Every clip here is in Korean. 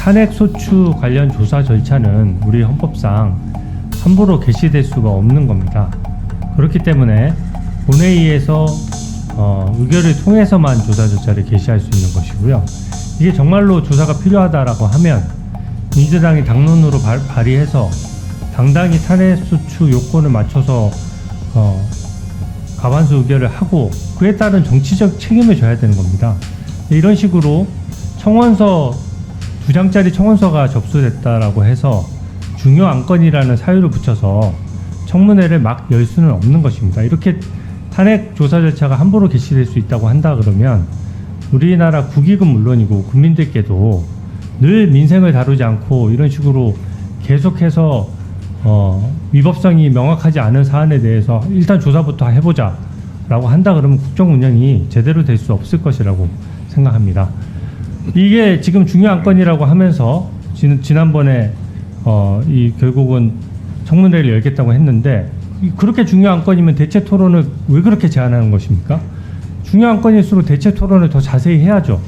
탄핵소추 관련 조사 절차는 우리 헌법상 함부로 개시될 수가 없는 겁니다. 그렇기 때문에 본회의에서 의결을 통해서만 조사 절차를 개시할 수 있는 것이고요. 이게 정말로 조사가 필요하다라고 하면 민주당이 당론으로 발의해서 당당히 탄핵소추 요건을 맞춰서 과반수 의결을 하고 그에 따른 정치적 책임을 져야 되는 겁니다. 이런 식으로 청원서 2장짜리 청원서가 접수됐다라고 해서 중요 안건이라는 사유를 붙여서 청문회를 막 열 수는 없는 것입니다. 이렇게 탄핵 조사 절차가 함부로 개시될 수 있다고 한다 그러면 우리나라 국익은 물론이고 국민들께도 늘 민생을 다루지 않고 이런 식으로 계속해서 위법성이 명확하지 않은 사안에 대해서 일단 조사부터 해보자 라고 한다 그러면 국정 운영이 제대로 될 수 없을 것이라고 생각합니다. 이게 지금 중요한 안건이라고 하면서 지난번에 결국은 청문회를 열겠다고 했는데 그렇게 중요한 안건이면 대체 토론을 왜 그렇게 제안하는 것입니까? 중요한 안건일수록 대체 토론을 더 자세히 해야죠.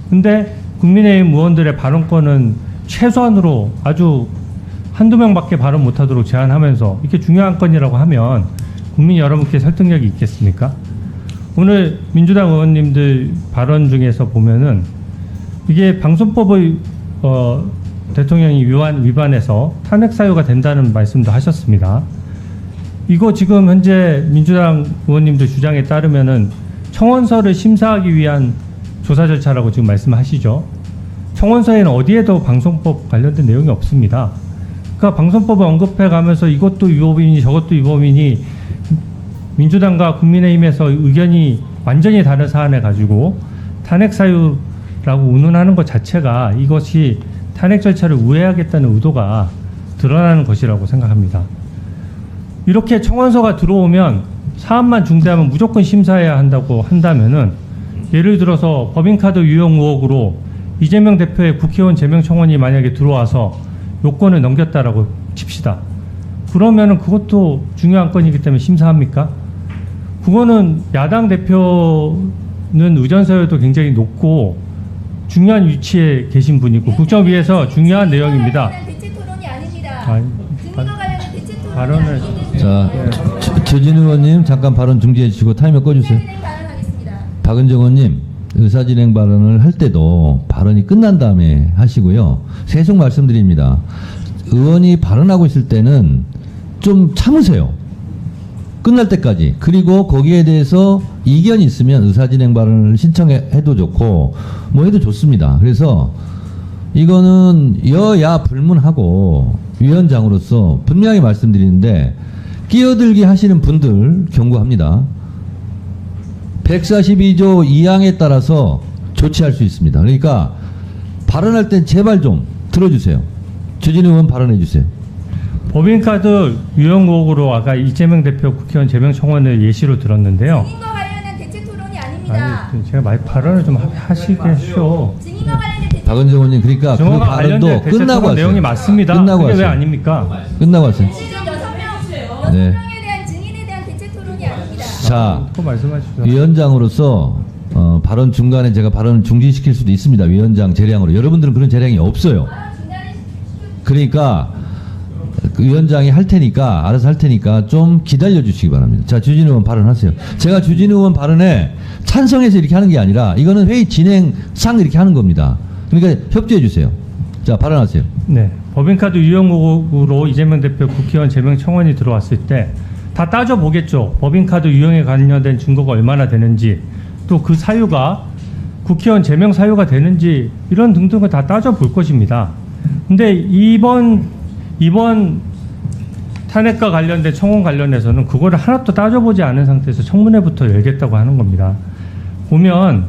근데 국민의힘 의원들의 발언권은 최소한으로 아주 한두 명밖에 발언 못하도록 제한하면서 이렇게 중요한 건이라고 하면 국민 여러분께 설득력이 있겠습니까? 오늘 민주당 의원님들 발언 중에서 보면은 이게 방송법의 대통령이 위반해서 탄핵 사유가 된다는 말씀도 하셨습니다. 이거 지금 현재 민주당 의원님들 주장에 따르면은 청원서를 심사하기 위한 조사 절차라고 지금 말씀하시죠. 청원서에는 어디에도 방송법 관련된 내용이 없습니다. 그러니까 방송법을 언급해 가면서 이것도 위법이니 저것도 위법이니 민주당과 국민의힘에서 의견이 완전히 다른 사안에 가지고 탄핵 사유라고 운운하는 것 자체가 이것이 탄핵 절차를 우회하겠다는 의도가 드러나는 것이라고 생각합니다. 이렇게 청원서가 들어오면 사안만 중대하면 무조건 심사해야 한다고 한다면은 예를 들어서 법인카드 유용 의혹으로 이재명 대표의 국회의원 제명 청원이 만약에 들어와서 요건을 넘겼다라고 칩시다. 그러면은 그것도 중요한 건이기 때문에 심사합니까? 그거는 야당 대표는 의전서열도 굉장히 높고 중요한 위치에 계신 분이고 국정위에서 중요한 내용입니다. 대체 토론이 아닙니다. 증인과 관련된 대체 토론이 발언을 자, 조진우 의원님 잠깐 발언 중지해 주시고 타이머 꺼주세요. 발언하겠습니다. 박은정 의원님 의사진행 발언을 할 때도 발언이 끝난 다음에 하시고요. 계속 말씀드립니다. 의원이 발언하고 있을 때는 좀 참으세요. 끝날 때까지. 그리고 거기에 대해서 이견이 있으면 의사진행 발언을 신청해도 좋고 뭐 해도 좋습니다. 그래서 이거는 여야 불문하고 위원장으로서 분명히 말씀드리는데 끼어들기 하시는 분들 경고합니다. 142조 2항에 따라서 조치할 수 있습니다. 그러니까 발언할 땐 제발 좀 들어주세요. 주진우 의원 발언해 주세요. 법인카드 유용 의혹으로 아까 이재명 대표 국회의원 제명 청원을 예시로 들었는데요. 증인과 관련된 대체 토론이 아닙니다. 아니 제가 발언을 좀 하시겠죠. 증인과 관련된 대체 박은정 의원님 그러니까 그 증언과 발언도 관련된 대체 끝나고 토론 하세요. 내용이 맞습니다. 끝나고 그게 왜 하세요. 아닙니까? 끝나고 하세요. 지금 6명에 네. 대한 증인에 대한 대체 토론이 아닙니다. 자, 또 말씀하시죠. 위원장으로서 발언 중간에 제가 발언을 중지시킬 수도 있습니다. 위원장 재량으로. 여러분들은 그런 재량이 없어요. 그러니까 그 위원장이 할 테니까 알아서 할 테니까 좀 기다려 주시기 바랍니다. 자, 주진우 의원 발언하세요. 제가 주진우 의원 발언에 찬성해서 이렇게 하는 게 아니라 이거는 회의 진행상 이렇게 하는 겁니다. 그러니까 협조해 주세요. 자, 발언하세요. 네, 법인카드 유용 의혹으로 이재명 대표 국회의원 제명 청원이 들어왔을 때 다 따져보겠죠. 법인카드 유용에 관련된 증거가 얼마나 되는지 또 그 사유가 국회의원 제명 사유가 되는지 이런 등등을 다 따져볼 것입니다. 근데 이번 탄핵과 관련된 청원 관련해서는 그거를 하나도 따져보지 않은 상태에서 청문회부터 열겠다고 하는 겁니다. 보면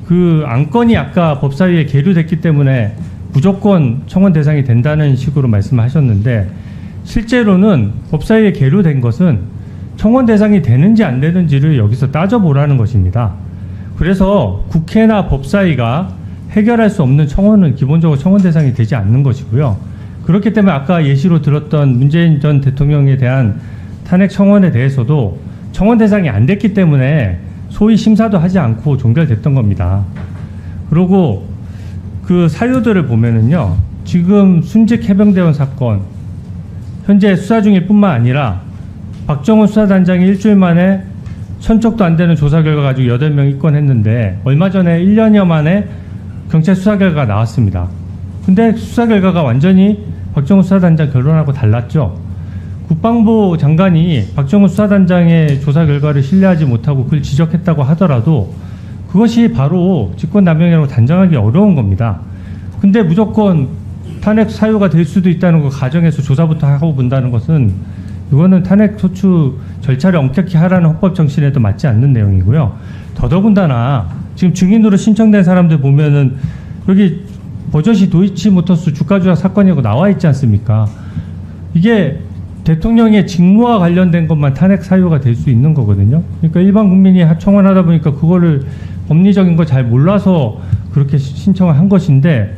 그 안건이 아까 법사위에 계류됐기 때문에 무조건 청원 대상이 된다는 식으로 말씀하셨는데 실제로는 법사위에 계류된 것은 청원 대상이 되는지 안 되는지를 여기서 따져보라는 것입니다. 그래서 국회나 법사위가 해결할 수 없는 청원은 기본적으로 청원 대상이 되지 않는 것이고요. 그렇기 때문에 아까 예시로 들었던 문재인 전 대통령에 대한 탄핵 청원에 대해서도 청원 대상이 안 됐기 때문에 소위 심사도 하지 않고 종결됐던 겁니다. 그리고 그 사유들을 보면은요, 지금 순직 해병대원 사건 현재 수사 중일 뿐만 아니라 박정훈 수사단장이 일주일 만에 천척도 안 되는 조사 결과 가지고 8명 입건했는데 얼마 전에 1년여 만에 경찰 수사 결과가 나왔습니다. 근데 수사 결과가 완전히 박정훈 수사단장 결론하고 달랐죠. 국방부 장관이 박정훈 수사단장의 조사 결과를 신뢰하지 못하고 그걸 지적했다고 하더라도 그것이 바로 직권남용이라고 단정하기 어려운 겁니다. 근데 무조건 탄핵 사유가 될 수도 있다는 거 가정에서 조사부터 하고 본다는 것은 이거는 탄핵 소추 절차를 엄격히 하라는 헌법 정신에도 맞지 않는 내용이고요. 더더군다나 지금 증인으로 신청된 사람들 보면은 여기 버젓이 도이치모터스 주가 조작 사건이라고 나와 있지 않습니까? 이게 대통령의 직무와 관련된 것만 탄핵 사유가 될 수 있는 거거든요. 그러니까 일반 국민이 청원하다 보니까 그거를 법리적인 거 잘 몰라서 그렇게 신청을 한 것인데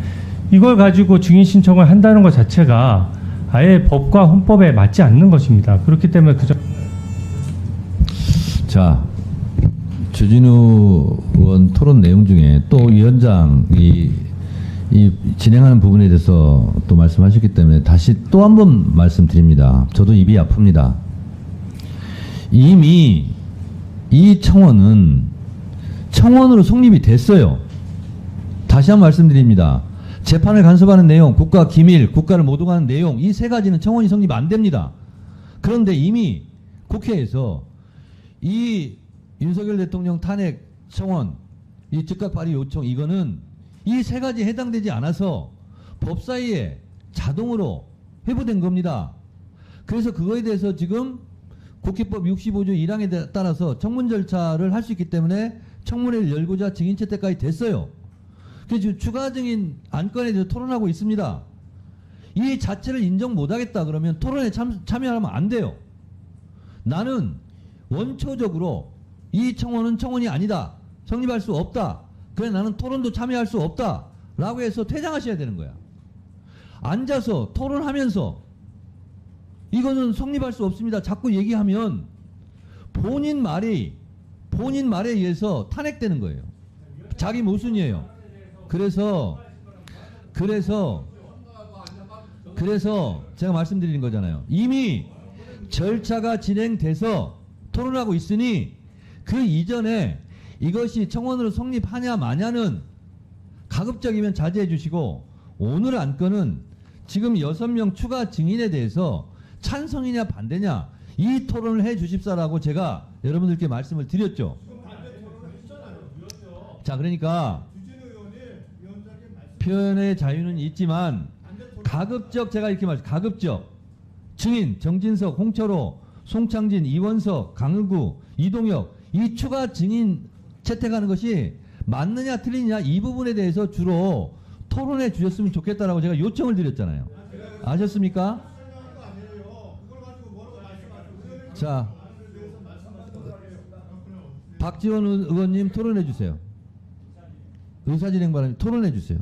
이걸 가지고 증인 신청을 한다는 것 자체가 아예 법과 헌법에 맞지 않는 것입니다. 그렇기 때문에 자, 주진우 의원 토론 내용 중에 또 위원장이 이 진행하는 부분에 대해서 또 말씀하셨기 때문에 다시 또 한 번 말씀드립니다. 저도 입이 아픕니다. 이미 이 청원은 청원으로 성립이 됐어요. 다시 한 번 말씀드립니다. 재판을 간섭하는 내용, 국가 기밀, 국가를 모독하는 내용, 이 세 가지는 청원이 성립 안 됩니다. 그런데 이미 국회에서 이 윤석열 대통령 탄핵 청원, 이 즉각 발의 요청, 이거는 이 세 가지에 해당되지 않아서 법사위에 자동으로 회부된 겁니다. 그래서 그거에 대해서 지금 국회법 65조 1항에 따라서 청문 절차를 할 수 있기 때문에 청문회를 열고자 증인 채택까지 됐어요. 그래서 지금 추가 증인 안건에 대해서 토론하고 있습니다. 이 자체를 인정 못하겠다 그러면 토론에 참여하면 안 돼요. 나는 원초적으로 이 청원은 청원이 아니다. 성립할 수 없다. 그래 나는 토론도 참여할 수 없다. 라고 해서 퇴장하셔야 되는 거야. 앉아서 토론하면서 이거는 성립할 수 없습니다. 자꾸 얘기하면 본인 말에 의해서 탄핵되는 거예요. 자기 모순이에요. 그래서 제가 말씀드리는 거잖아요. 이미 절차가 진행돼서 토론하고 있으니 그 이전에 이것이 청원으로 성립하냐 마냐는 가급적이면 자제해 주시고 오늘 안건은 지금 6명 추가 증인에 대해서 찬성이냐 반대냐 이 토론을 해 주십사라고 제가 여러분들께 말씀을 드렸죠. 자, 그러니까 표현의 자유는 있지만 가급적 제가 이렇게 말씀, 가급적 증인 정진석, 홍철호, 송창진, 이원석, 강의구, 이동혁 이 추가 증인 채택하는 것이 맞느냐 틀리냐 이 부분에 대해서 주로 토론해 주셨으면 좋겠다라고 제가 요청을 드렸잖아요. 아셨습니까? 자, 박지원 의원님 토론해 주세요. 의사진행 바람에 토론해 주세요.